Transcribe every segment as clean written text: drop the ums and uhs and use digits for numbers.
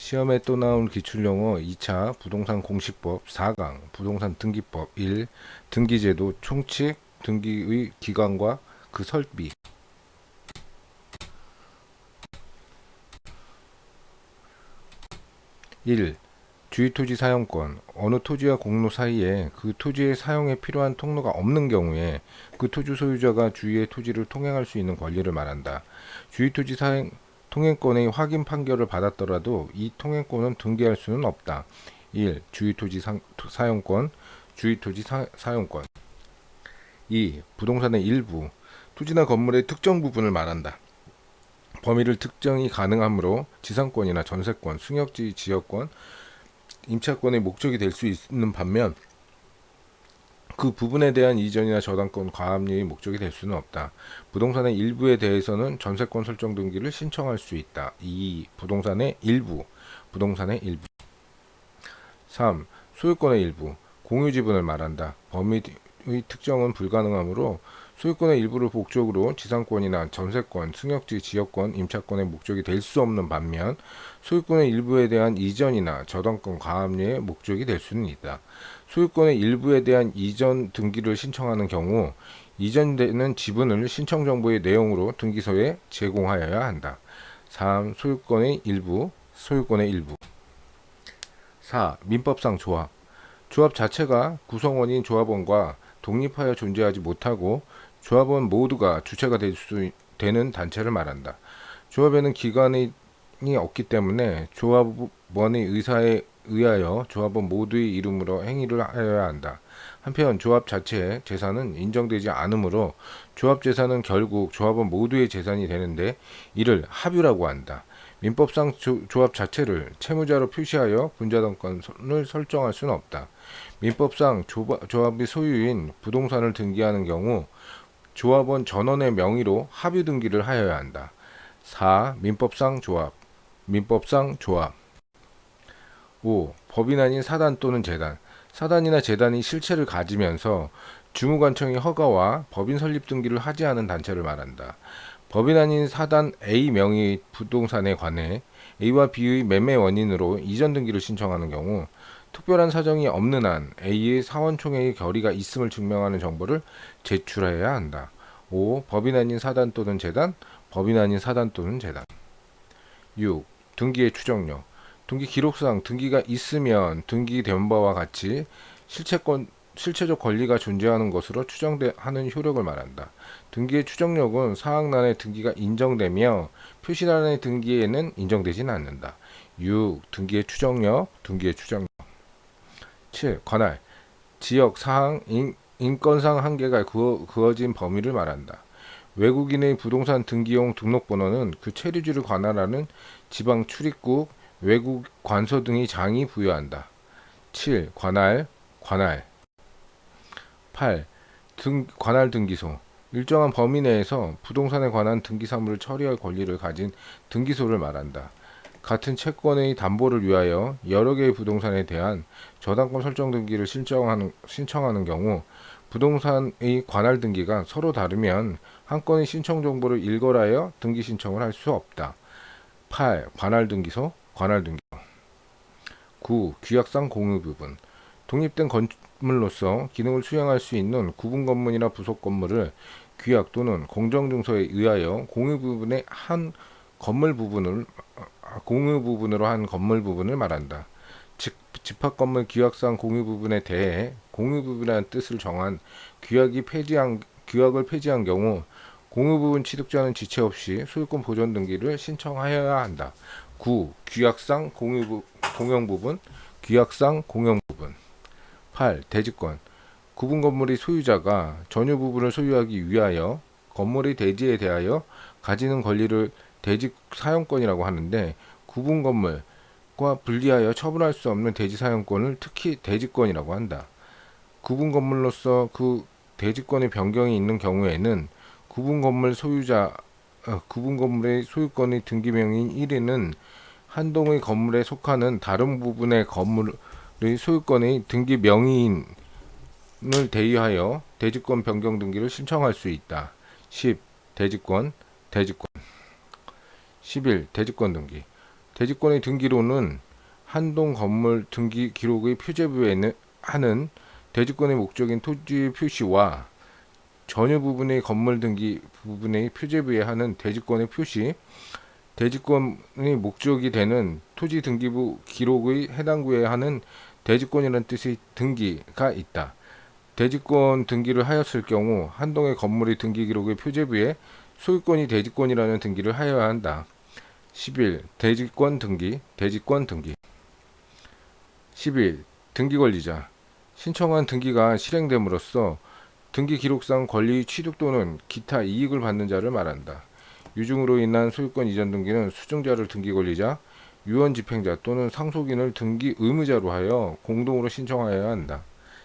시험에 또 나온 기출용어 2차 부동산 공시법 4강 부동산 등기법 1 등기제도 총칙 등기의 기관과 그 설비 1. 주유토지 사용권 어느 토지와 공로 사이에 그 토지의 사용에 필요한 통로가 없는 경우에 그 토지 소유자가 주유의 토지를 통행할 수 있는 권리를 말한다. 주유토지 사용 통행권의 확인 판결을 받았더라도 이 통행권은 등기할 수는 없다. 1. 주유토지 사용권 주유토지 사용권 2. 부동산의 일부 토지나 건물의 특정 부분을 말한다. 범위를 특정이 가능하므로 지상권이나 전세권, 승역지 지역권, 임차권의 목적이 될 수 있는 반면 그 부분에 대한 이전이나 저당권 과압류의 목적이 될 수는 없다. 부동산의 일부에 대해서는 전세권 설정 등기를 신청할 수 있다. 2. 부동산의 일부 3. 소유권의 일부 공유 지분을 말한다. 범위의 특정은 불가능하므로 소유권의 일부를 목적으로 지상권이나 전세권, 승역지 지역권, 임차권의 목적이 될 수 없는 반면 소유권의 일부에 대한 이전이나 저당권 과압류의 목적이 될 수는 있다. 소유권의 일부에 대한 이전 등기를 신청하는 경우 이전되는 지분을 신청 정보의 내용으로 등기소에 제공하여야 한다. 3. 소유권의 일부 4. 민법상 조합 조합 자체가 구성원인 조합원과 독립하여 존재하지 못하고 조합원 모두가 주체가 될 수 되는 단체를 말한다. 조합에는 기관이 없기 때문에 조합원의 의사에 의하여 조합원 모두의 이름으로 행위를 하여야 한다. 한편 조합 자체의 재산은 인정되지 않으므로 조합 재산은 결국 조합원 모두의 재산이 되는데 이를 합유라고 한다. 민법상 조합 자체를 채무자로 표시하여 분자등권을 설정할 수는 없다. 민법상 조합의 소유인 부동산을 등기하는 경우 조합원 전원의 명의로 합유 등기를 하여야 한다. 4. 민법상 조합 5. 법인 아닌 사단 또는 재단 사단이나 재단이 실체를 가지면서 주무관청의 허가와 법인 설립 등기를 하지 않은 단체를 말한다. 법인 아닌 사단 A 명의 부동산에 관해 A와 B의 매매 원인으로 이전 등기를 신청하는 경우 특별한 사정이 없는 한 A의 사원총회의 결의가 있음을 증명하는 정보를 제출해야 한다. 5. 법인 아닌 사단 또는 재단 6. 등기의 추정력 등기 기록상 등기가 있으면 등기된 바와 같이 실체적 권리가 존재하는 것으로 추정하는 효력을 말한다. 등기의 추정력은 사항란의 등기가 인정되며 표시란의 등기에는 인정되지는 않는다. 6. 등기의 추정력 7. 관할 지역, 사항, 인건상 한계가 그어진 범위를 말한다. 외국인의 부동산 등기용 등록번호는 그 체류지를 관할하는 지방 출입국, 외국 관서 등의 장이 부여한다. 7. 관할 8. 관할 등기소 일정한 범위 내에서 부동산에 관한 등기 사무를 처리할 권리를 가진 등기소를 말한다. 같은 채권의 담보를 위하여 여러 개의 부동산에 대한 저당권 설정 등기를 신청하는 경우 부동산의 관할 등기가 서로 다르면 한 건의 신청 정보를 일괄하여 등기 신청을 할 수 없다. 8. 관할 등기소 9. 규약상 공유 부분 독립된 건물로서 기능을 수행할 수 있는 구분 건물이나 부속 건물을 규약 또는 공정증서에 의하여 공유 부분으로 한 건물 부분을 말한다. 즉 집합건물 규약상 공유 부분에 대해 공유 부분이라는 뜻을 정한 규약을 폐지한 경우 공유 부분 취득자는 지체 없이 소유권 보존 등기를 신청하여야 한다. 9. 규약상 공용 부분 8. 대지권 구분 건물의 소유자가 전유 부분을 소유하기 위하여 건물의 대지에 대하여 가지는 권리를 대지 사용권이라고 하는데 구분 건물과 분리하여 처분할 수 없는 대지 사용권을 특히 대지권이라고 한다. 구분 건물로서 그 대지권의 변경이 있는 경우에는 구분 건물의 소유권의 등기명인 1위는 한 동의 건물에 속하는 다른 부분의 건물의 소유권의 등기 명의인을 대의하여 대지권 변경 등기를 신청할 수 있다. 10. 대지권 11. 대지권 등기 대지권의 등기로는 한동 건물 등기 기록의 표제부에 하는 대지권의 목적인 토지의 표시와 전유 부분의 건물 등기 부분의 표제부에 하는 대지권의 표시, 대지권의 목적이 되는 토지 등기부 기록의 해당 구에 하는 대지권이라는 뜻의 등기가 있다. 대지권 등기를 하였을 경우 한동의 건물의 등기 기록의 표제부에 소유권이 대지권이라는 등기를 하여야 한다. 11. 대지권 등기, 대지권 등기. 11. 등기 권리자. 신청한 등기가 실행됨으로써 등기 기록상 권리 취득 또는 기타 이익을 받는 자를 말한다. 유증으로 인한 소유권 이전 등기는 수증자를 등기 권리자, 유언 집행자 또는 상속인을 등기 의무자로 하여 공동으로 신청하여야 한다.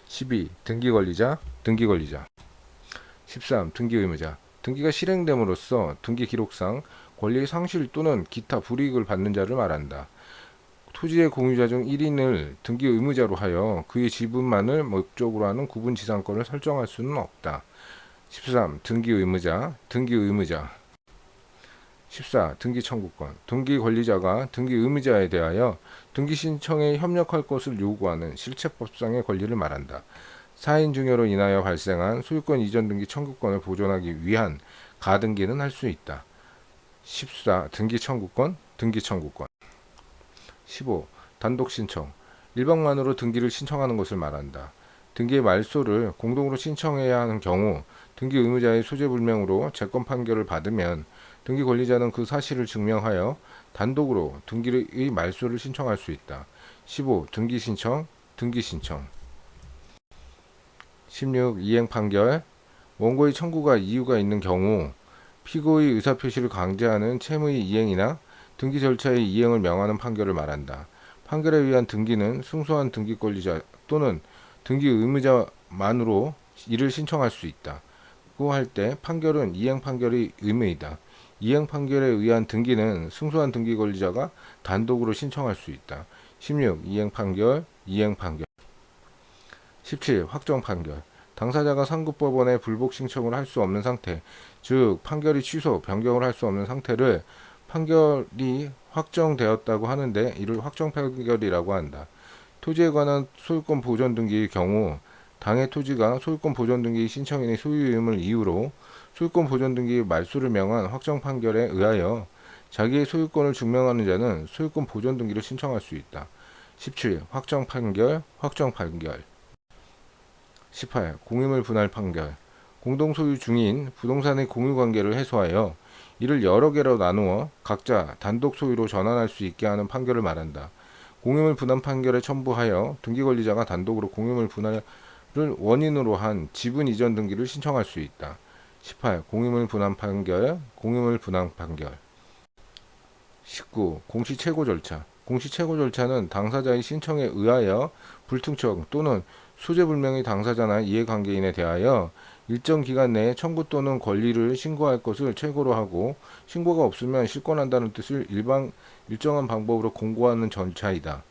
12. 등기 권리자, 등기 권리자. 13. 등기 의무자. 등기가 실행됨으로써 등기 기록상 권리의 상실 또는 기타 불이익을 받는 자를 말한다. 토지의 공유자 중 1인을 등기 의무자로 하여 그의 지분만을 목적으로 하는 구분 지상권을 설정할 수는 없다. 13. 등기 의무자, 등기 의무자. 14. 등기 청구권. 등기 권리자가 등기 의무자에 대하여 등기 신청에 협력할 것을 요구하는 실체법상의 권리를 말한다. 사인 증여로 인하여 발생한 소유권 이전 등기 청구권을 보존하기 위한 가등기는 할 수 있다. 14. 등기 청구권, 등기 청구권. 15. 단독 신청. 일방만으로 등기를 신청하는 것을 말한다. 등기의 말소를 공동으로 신청해야 하는 경우 등기 의무자의 소재불명으로 재건 판결을 받으면 등기 권리자는 그 사실을 증명하여 단독으로 등기의 말소를 신청할 수 있다. 15. 등기 신청, 등기 신청. 16. 이행 판결. 원고의 청구가 이유가 있는 경우 피고의 의사표시를 강제하는 채무의 이행이나 등기 절차의 이행을 명하는 판결을 말한다. 판결에 의한 등기는 승소한 등기 권리자 또는 등기 의무자만으로 이를 신청할 수 있다. 고 할 때 판결은 이행 판결의 의무이다. 이행 판결에 의한 등기는 승소한 등기 권리자가 단독으로 신청할 수 있다. 16. 이행 판결, 이행 판결. 17. 확정 판결. 당사자가 상급법원에 불복 신청을 할 수 없는 상태, 즉 판결이 취소, 변경을 할 수 없는 상태를 판결이 확정되었다고 하는데 이를 확정 판결이라고 한다. 토지에 관한 소유권 보존 등기의 경우 당해 토지가 소유권 보존 등기 신청인의 소유임을 이유로 소유권 보존 등기 말소를 명한 확정 판결에 의하여 자기의 소유권을 증명하는 자는 소유권 보존 등기를 신청할 수 있다. 17. 확정 판결, 확정 판결. 18. 공유물 분할 판결. 공동 소유 중인 부동산의 공유 관계를 해소하여 이를 여러 개로 나누어 각자 단독 소유로 전환할 수 있게 하는 판결을 말한다. 공유물 분할 판결에 첨부하여 등기 권리자가 단독으로 공유물 분할을 원인으로 한 지분 이전 등기를 신청할 수 있다. 18. 공유물 분할 판결, 공유물 분할 판결. 19. 공시 최고 절차. 공시 최고 절차는 당사자의 신청에 의하여 불특정 또는 소재불명의 당사자나 이해관계인에 대하여 일정 기간 내에 청구 또는 권리를 신고할 것을 최고로 하고 신고가 없으면 실권한다는 뜻을 일정한 방법으로 공고하는 절차이다.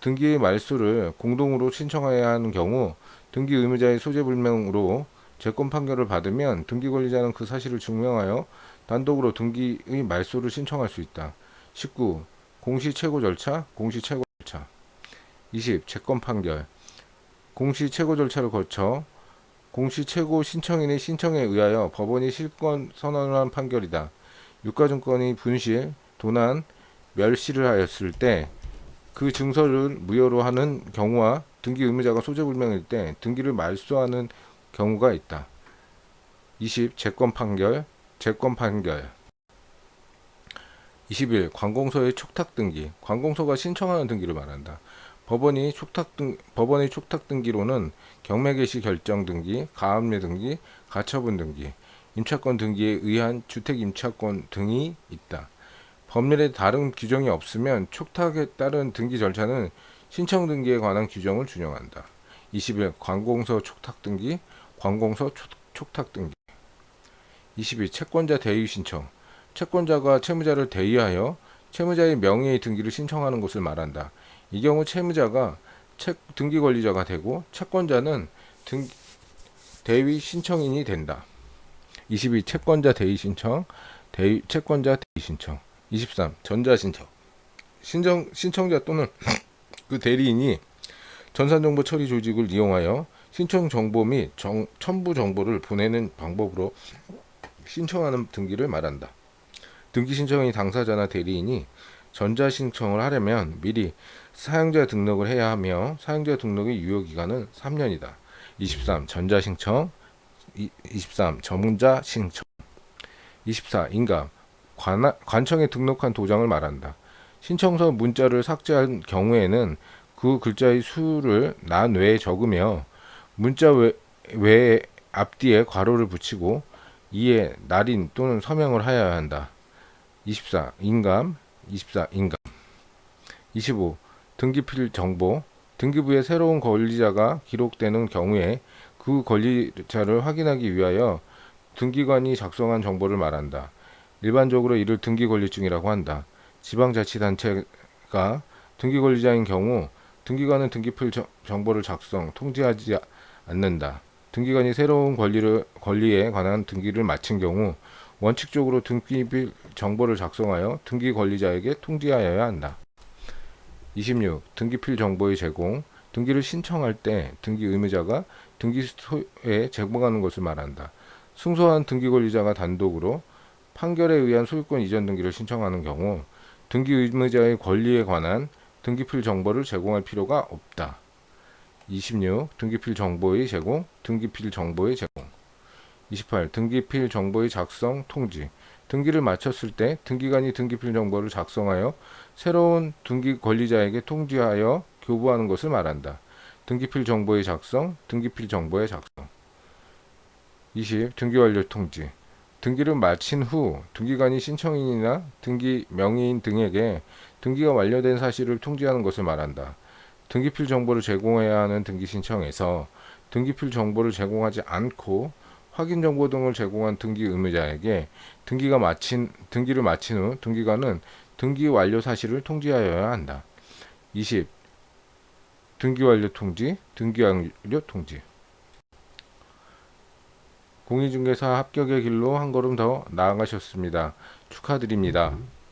등기의 말소를 공동으로 신청해야 하는 경우 등기 의무자의 소재불명으로 재건 판결을 받으면 등기 권리자는 그 사실을 증명하여 단독으로 등기의 말소를 신청할 수 있다. 19. 공시 최고 절차, 공시 최고 절차. 20. 재건 판결. 공시 최고 절차를 거쳐 공시 최고 신청인의 신청에 의하여 법원이 실권 선언을 한 판결이다. 유가증권이 분실, 도난, 멸실을 하였을 때 그 증서를 무효로 하는 경우와 등기 의무자가 소재불명일 때 등기를 말소하는 경우가 있다. 20. 재건 판결, 재건 판결. 21. 관공서의 촉탁 등기. 관공서가 신청하는 등기를 말한다. 법원의 촉탁 등기로는 경매 개시 결정 등기, 가압류 등기, 가처분 등기, 임차권 등기에 의한 주택 임차권 등이 있다. 법률에 다른 규정이 없으면 촉탁에 따른 등기 절차는 신청 등기에 관한 규정을 준용한다. 21. 관공서 촉탁 등기, 관공서 촉탁 등기. 22. 채권자 대의 신청. 채권자가 채무자를 대의하여 채무자의 명의의 등기를 신청하는 것을 말한다. 이 경우 채무자가 등기 권리자가 되고 채권자는 대의 신청인이 된다. 22. 채권자 대의 신청, 채권자 대의 신청. 23. 전자신청. 신청자 또는 그 대리인이 전산정보 처리 조직을 이용하여 신청 정보 및 첨부 정보를 보내는 방법으로 신청하는 등기를 말한다. 등기 신청의 당사자나 대리인이 전자신청을 하려면 미리 사용자 등록을 해야 하며 사용자 등록의 유효기간은 3년이다. 23. 전자신청 23. 전문자 신청 24. 인감 관청에 등록한 도장을 말한다. 신청서 문자를 삭제한 경우에는 그 글자의 수를 난 외에 적으며 문자 외에 앞뒤에 괄호를 붙이고 이에 날인 또는 서명을 하여야 한다. 24. 인감 24. 인감 25. 등기필 정보 등기부에 새로운 권리자가 기록되는 경우에 그 권리자를 확인하기 위하여 등기관이 작성한 정보를 말한다. 일반적으로 이를 등기권리증이라고 한다. 지방자치단체가 등기권리자인 경우 등기관은 등기필 정보를 작성, 통지하지 않는다. 등기관이 새로운 권리에 관한 등기를 마친 경우 원칙적으로 등기필 정보를 작성하여 등기 권리자에게 통지하여야 한다. 26. 등기필 정보의 제공 등기를 신청할 때 등기 의무자가 등기소에 제공하는 것을 말한다. 승소한 등기 권리자가 단독으로 판결에 의한 소유권 이전 등기를 신청하는 경우 등기 의무자의 권리에 관한 등기필 정보를 제공할 필요가 없다. 26. 등기필 정보의 제공, 등기필 정보의 제공. 28. 등기필 정보의 작성, 통지. 등기를 마쳤을 때 등기관이 등기필 정보를 작성하여 새로운 등기 권리자에게 통지하여 교부하는 것을 말한다. 등기필 정보의 작성, 등기필 정보의 작성. 20. 등기 완료 통지. 등기를 마친 후 등기관이 신청인이나 등기 명의인 등에게 등기가 완료된 사실을 통지하는 것을 말한다. 등기필 정보를 제공해야 하는 등기 신청에서 등기필 정보를 제공하지 않고 확인 정보 등을 제공한 등기 의무자에게 등기를 마친 후 등기관은 등기 완료 사실을 통지하여야 한다. 20. 등기 완료 통지, 등기 완료 통지. 공인중개사 합격의 길로 한 걸음 더 나아가셨습니다. 축하드립니다.